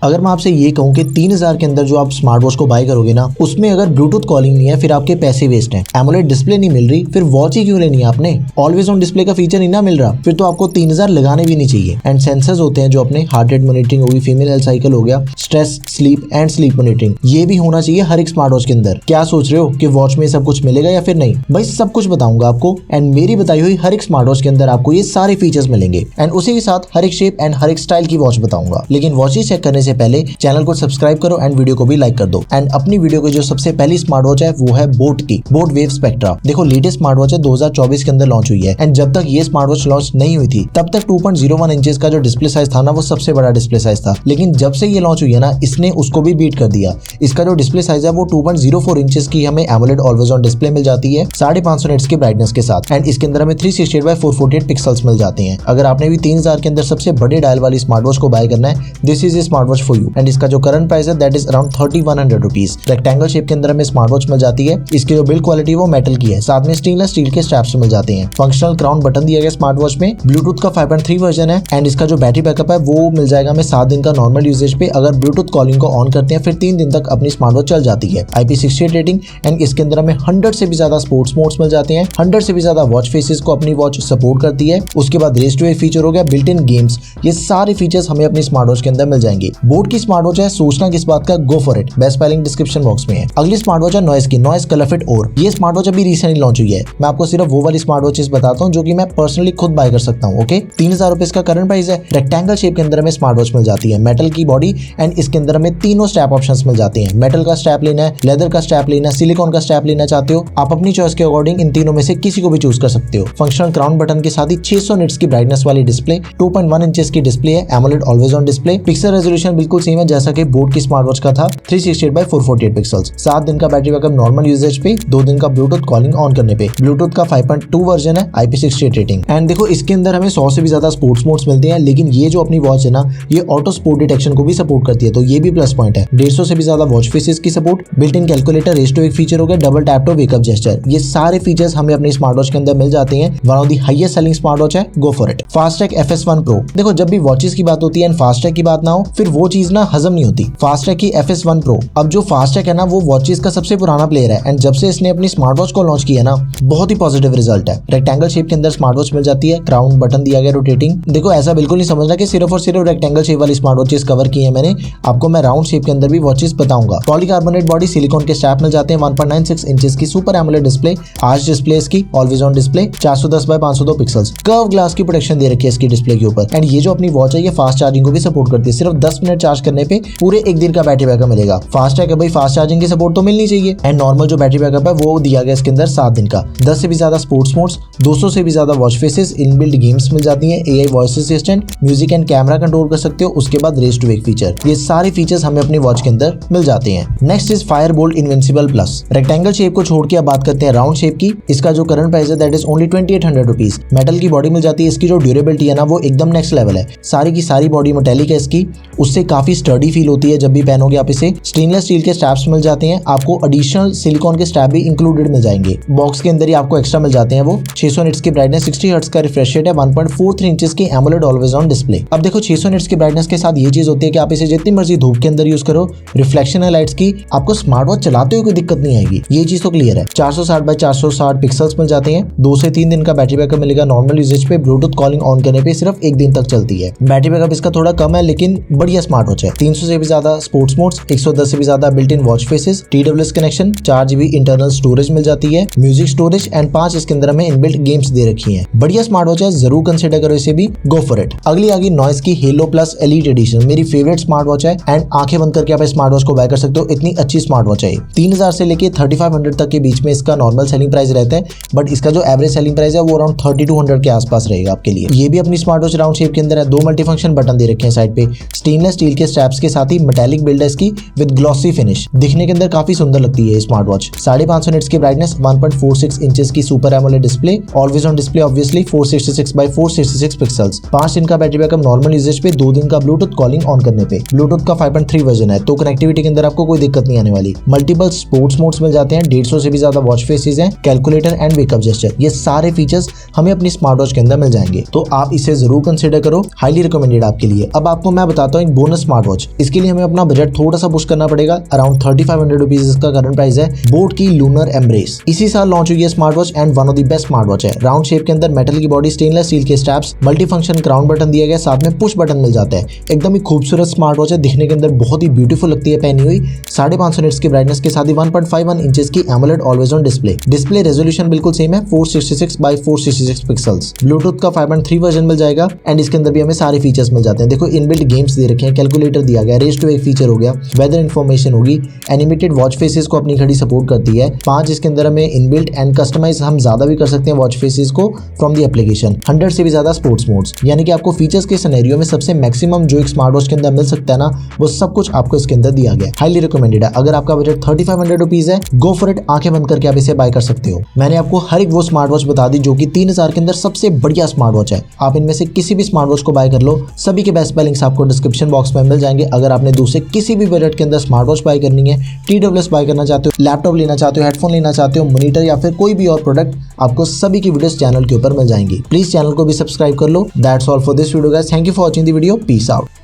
अगर मैं आपसे ये कहूँ कि 3000 के अंदर जो आप स्मार्ट वॉच को बाय करोगे ना, उसमें अगर ब्लूटूथ कॉलिंग नहीं है फिर आपके पैसे वेस्ट हैं। एमोलेड डिस्प्ले नहीं मिल रही फिर वॉच ही क्यों लेनी है आपने। ऑलवेज ऑन डिस्प्ले का फीचर नहीं ना मिल रहा फिर तो आपको 3000 लगाने भी नहीं चाहिए। एंड सेंसर्स होते हैं जो अपने हार्ट रेट मॉनिटरिंग होगी, फीमेल हेल्थ साइकिल हो गया, stress, sleep and sleep monitoring, ये भी होना चाहिए हर एक स्मार्ट वॉच के अंदर। क्या सोच रहे हो कि वॉच में सब कुछ मिलेगा या फिर नहीं? भाई सब कुछ बताऊंगा आपको एंड मेरी बताई हुई हर एक स्मार्ट वॉच के अंदर आपको ये सारे फीचर्स मिलेंगे एंड उसी के साथ हर एक शेप एंड हर एक स्टाइल की वॉच बताऊंगा। लेकिन वॉचेस चेक करने से पहले चैनल को सब्सक्राइब करो एंड वीडियो को भी लाइक कर दो। एंड अपनी वीडियो की जो सबसे पहली स्मार्ट वॉच है वो है बोट की, बोट वेव स्पेक्ट्रा। देखो लेटेस्ट स्मार्ट वॉच है 2024 के अंदर लॉन्च हुई है एंड जब तक ये स्मार्ट वॉच लॉन्च नहीं हुई थी तब तक 2.01 इंचेस का जो डिस्प्ले साइज था ना वो सबसे बड़ा डिस्प्ले साइज था। लेकिन जब से ये लॉन्च हुई है ना इसने उसको भी बीट कर दिया। इसका जो डिस्प्ले साइज है वो 2.04 इंचेस की हमें एमोलेड ऑलवेज ऑन डिस्प्ले मिल जाती है 550 निट्स की ब्राइटनेस के साथ एंड इसके अंदर हमें 368x448 पिक्सल्स मिल जाते हैं। अगर आपने भी 3000 के अंदर सबसे बड़े डायल वाली स्मार्ट वॉच को बाय करना है, this is a smart watch for you. And इसका जो करंट प्राइस है that is around 3100 rupees. Rectangle shape के अंदर हमें स्मार्ट वॉच मिल जाती है। इसकी जो बिल्ड क्वालिटी वो मेटल की है, साथ में स्टेनलेस स्टील के स्ट्रैप्स मिल जाते हैं। फंक्शनल क्राउन बटन दिया गया स्मार्ट वॉच में। ब्लूटूथ का 5.3 वर्जन है एंड इसका जो बैटरी बैकअप है वो मिल जाएगा हमें 7 दिन का नॉर्मल यूजेज पे। अगर ब्लूटूथ कॉलिंग को ऑन करते हैं फिर 3 दिन तक अपनी स्मार्ट वॉच चल जाती है। IP68 रेटिंग एंड इसके अंदर हमें 100 से भी ज्यादा स्पोर्ट्स मोड्स मिल जाते हैं। 100 से भी ज्यादा वॉच फेसेस को अपनी वॉच सपोर्ट करती है। उसके बाद रेस टू वेव फीचर हो गया, बिल्ट इन गेम्स, ये सारे फीचर्स हमें अपनी स्मार्ट वॉच के अंदर मिल जाएंगे। बोट की स्मार्ट वॉच है, सोचना किस बात का, गो for it. Best filing description box में है। अगली स्मार्ट वॉच है नॉइस की, नॉइस कलर फिट और। ये स्मार्ट वॉच अभी रिसेंटली लॉन्च हुई है। मैं आपको सिर्फ वो वाली स्मार्ट वॉचेस बताता हूँ जो कि मैं पर्सनली खुद बाय कर सकता हूँ। ओके, 3000 रुपए इसका करंट प्राइस है। रेक्टेंगल शेप के अंदर हमें स्मार्ट वॉच मिल जाती है, मेटल की बॉडी एंड इसके अंदर हमें तीनों स्ट्रैप ऑप्शंस मिल जाते हैं। मेटल का स्ट्रैप लेना है, लेदर का स्ट्रैप लेना है, सिलिकॉन का स्ट्रैप लेना चाहते हो, आप अपनी चॉइस के अकॉर्डिंग इन तीनों में से किसी को भी चूज कर सकते हो। फंक्शनल क्राउन बटन के साथ ही 600 निट्स की ब्राइटनेस वाली डिस्प्ले, 2.1 इंचेस की डिस्प्ले है, AMOLED always on display. Pixel resolution बिल्कुल सेम है जैसा कि बोट की स्मार्ट वॉच का था, 368x448 पिक्सल्स। 7 दिन का बैटरी बैकअप नॉर्मल यूजेज पे, 2 दिन का ब्लूटूथ कॉलिंग ऑन करने पे। ब्लूटूथ का 5.2 वर्जन है, IP68 रेटिंग। एंड देखो इसके अंदर हमें 100 से भी ज्यादा स्पोर्ट्स मोड्स मिलते हैं, लेकिन ये जो अपनी वॉच है ना ये ऑटो स्पोर्ट डिटेक्शन को भी सपोर्ट करती है, तो ये भी प्लस पॉइंट है। 150 से भी ज्यादा वॉच फेसेस की support, built in calculator, raise to wake feature हो गया, double tap to wake up gesture, ये सारे फीचर्स हमें अपनी स्मार्ट वॉच के अंदर मिल जाते हैं। One of the highest selling smart watch है, go for it. Fastrack FS1 Pro। देखो जब भी वॉचेस की बात होती है एंड फास्ट्रैक की बात ना हो फिर वो चीज ना हजम नहीं होती। फास्ट्रैक की FS1 Pro। अब जो फास्ट्रैक है ना वो वॉचेस का सबसे पुराना प्लेयर है एंड जब से इसने अपनी स्मार्ट वॉच को लॉन्च किया ना बहुत ही पॉजिटिव रिजल्ट है। रेक्टेंगल शेप के अंदर स्मार्ट वॉच मिल जाती है, क्राउन बटन दिया गया रोटेटिंग। देखो ऐसा बिल्कुल नहीं समझना कि सिर्फ और सिर्फ रेक्टेंगल शेप वाली स्मार्ट वॉचेस कवर की है मैंने, आपको मैं राउंड शेप के अंदर भी वॉचेस बताऊंगा। पॉलीकार्बोनेट बॉडी, सिलिकॉन के स्ट्रैप मिल जाते हैं, 1.96 इंचेस की super AMOLED display, arch display इसकी, always on display, 410x502 pixels, curve glass की प्रोटेक्शन दे रखी है इसकी डिस्प्ले के ऊपर। एंड ये जो अपनी वॉच है ये फास्ट चार्जिंग को भी सपोर्ट करती है। सिर्फ 10 मिनट चार्ज करने पे पूरे 1 दिन का बैटरी बैकअप मिलेगा। फास्ट है कि भाई फास्ट चार्जिंग की सपोर्ट तो मिलनी चाहिए। एंड नॉर्मल जो बैटरी बैकअप है वो दिया गया इसके अंदर 7 दिन का। 10 से भी ज्यादा स्पोर्ट्स मोड्स, 200 से भी ज्यादा वॉच फेसेस, इनबिल्ट गेम्स मिल जाती है, AI voice assistant, music and camera control कर सकते हो। उसके बाद रेस टू वेक फीचर, ये सारे फीचर्स हमें अपनी वॉच के अंदर मिल जाते हैं। Next is Fireboltt invincible plus. Rectangle shape को छोड़ के अब बात करते हैं राउंड शेप की। इसका जो करंट प्राइस है that is only 2800 rupees. Metal की बॉडी मिल जाती है, इसकी जो ड्यूरेबिलिटी है ना वो एकदम नेक्स्ट लेवल है। सारी की सारी बॉडी मेटेलिक है इसकी, उससे काफी स्टडी फील होती है जब भी पहनोगे आप इसे। स्टेनलेस स्टील के स्ट्रैप्स मिल जाते हैं, आपको एडिशनल सिलिकॉन के स्ट्रैप भी इंक्लूडेड मिल जाएंगे। बॉक्स के अंदर ही आपको एक्स्ट्रा मिल जाते हैं वो 600 निट्स की ब्राइटनेस, 60 हर्ट्ज का रिफ्रेश रेट है, 1.43 इंचेस की एमोलेड ऑलवेज ऑन डिस्प्ले। अब देखो 600 निट्स की ब्राइटनेस के साथ ये चीज होती है कि आप इसे जितनी मर्जी धूप के अंदर यूज करो, रिफ्लेक्शन है लाइट्स की, आपको स्मार्ट वॉच चलाते हुए कोई दिक्कत नहीं आएगी, ये चीज तो क्लियर है। 460x460 पिक्सल्स मिल जाते हैं, 2 से 3 दिन का बैटरी बैकअप मिलेगा नॉर्मल यूजेज पे। ब्लूटूथ कॉलिंग ऑन करने पे सिर्फ 1 दिन तक चलती है। बैटरी बैकअप इसका थोड़ा कम है लेकिन बढ़िया स्मार्ट वॉच है। 300 से भी ज्यादा स्पोर्ट्स मोड्स, 110 से भी ज्यादा built in watch faces, TWS connection, 4 GB internal storage मिल जाती है, म्यूजिक स्टोरेज एंड 5 इसके अंदर हमें इनबिल्ट गेम्स दे रखी हैं। बढ़िया स्मार्ट वॉच है, जरूर कंसिडर करो इसे भी, गो फॉर इट। अगली आ गई नॉइस की हेलो प्लस एलीट एडिशन, मेरी फेवरेट स्मार्ट वॉच है एंड आंखें बंद करके आप इस स्मार्ट वॉच को बाय कर सकते हो, इतनी अच्छी स्मार्ट वॉच है। 3000 से लेके 3500 तक के बीच में इसका नॉर्मल सेलिंग प्राइस रहता है, बट इसका जो एवरेज सेलिंग प्राइस है वो अराउंड 3200 के आसपास रहेगा आपके लिए। ये भी अपनी स्मार्ट वॉच राउंड शेप के अंदर है, 2 मल्टीफंक्शन बटन दे रखे हैं साइड पे, स्टेनलेस स्टील के स्ट्रैप्स के साथ ही मेटालिक बिल्ड है इसकी विद ग्लॉसी फिनिश, दिखने के अंदर काफी सुंदर लगती है स्मार्ट वॉच। 550 निट्स की ब्राइटनेस, 1.46 इंचेस की super AMOLED display, always on display obviously, 466x466 pixels, 5 दिन का बैटरी बैकअप नॉर्मल यूजेज पे, 2 दिन का ब्लूटूथ कॉलिंग ऑन करने पे। ब्लूटूथ का 5.3 वर्जन है तो कनेक्टिविटी के अंदर आपको कोई दिक्कत नहीं आने वाली। मल्टीपल स्पोर्ट्स मोड्स मिल जाते हैं, 150 से भी ज्यादा वॉच फेसेस हैं, कैलकुलेटर एंड वेकअप जेस्चर, ये सारे फीचर्स हमें अपनी स्मार्ट वॉच के अंदर मिल जाएंगे, तो आप इसे जरूर कंसिडर करो, हाईली रिकमेंडेड आपके लिए। अब आपको मैं बताता हूँ एक बोनस बिजनेस स्मार्ट वॉच। इसके लिए हमें अपना बजट थोड़ा सा पुश करना पड़ेगा। अराउंड 3500 रुपीज इसका करंट प्राइस है। बोट की लूनर एम्ब्रेस इसी साल लॉन्च हुई है smart watch and one of the best smart watch है। राउंड शेप के अंदर मेटल की बॉडी, स्टेनलेस स्टील के straps, multi function crown button दिया गया, साथ में पुश बटन मिल जाता है। एकदम ही खूबसूरत स्मार्ट वॉच है, दिखने के अंदर बहुत ही ब्यूटीफुल लगती है पहनी हुई। 550 निट्स की ब्राइटनेस के साथ ही 1.51 इंचेस की AMOLED always on display resolution बिल्कुल सेम है 466 बाय 466 पिक्सल्स। ब्लूटूथ का 5.3 वर्जन मिल जाएगा एंड इसके अंदर भी हमें सारे फीचर्स मिल जाते हैं। देखो इनबिल्ट गेम्स दे रखे हैं, कैलकुलेटर दिया गया, रेस टू वेक फीचर हो गया, वेदर इन्फॉर्मेशन होगी, एनिमेटेड वॉच फेसेस को अपनी घड़ी सपोर्ट करती है। 5 इसके अंदर हमें इनबिल्ट एंड कस्टमाइज हम ज्यादा भी कर सकते हैं वॉच फेसेस को फ्रॉम द एप्लीकेशन। 100 से भी ज्यादा स्पोर्ट्स मोड्स, यानी कि आपको फीचर्स के सिनेरियो में सबसे मैक्सिमम जो एक स्मार्ट वॉच के अंदर मिल सकता है ना, वो सब कुछ आपको इसके अंदर दिया गया है। हाईली रिकमेंडेड है। अगर आपका बजट 3500 रुपीज है, गो फॉर इट। आंखें बंद करके आप इसे बाय कर सकते हो। मैंने आपको हर एक वो स्मार्ट वॉच बता दी जो कि 3000 के अंदर सबसे बढ़िया स्मार्ट वॉच है। आप इनमें से किसी भी स्मार्ट वॉच को बाय कर लो। सभी के बेस्ट बाय लिंक्स आपको डिस्क्रिप्शन बॉक्स में मिल जाएंगे। अगर आपने दूसरे किसी भी बजट के अंदर स्मार्ट वॉच बाय करनी है, TWS बाय करना चाहते हो, लैपटॉप लेना चाहते हो, हेडफोन लेना चाहते हो, मॉनिटर या फिर कोई भी और प्रोडक्ट, आपको सभी की वीडियोस चैनल के ऊपर मिल जाएंगी। प्लीज चैनल को भी सब्सक्राइब कर लो। That's all for this video guys. Thank you for watching the video. Peace out.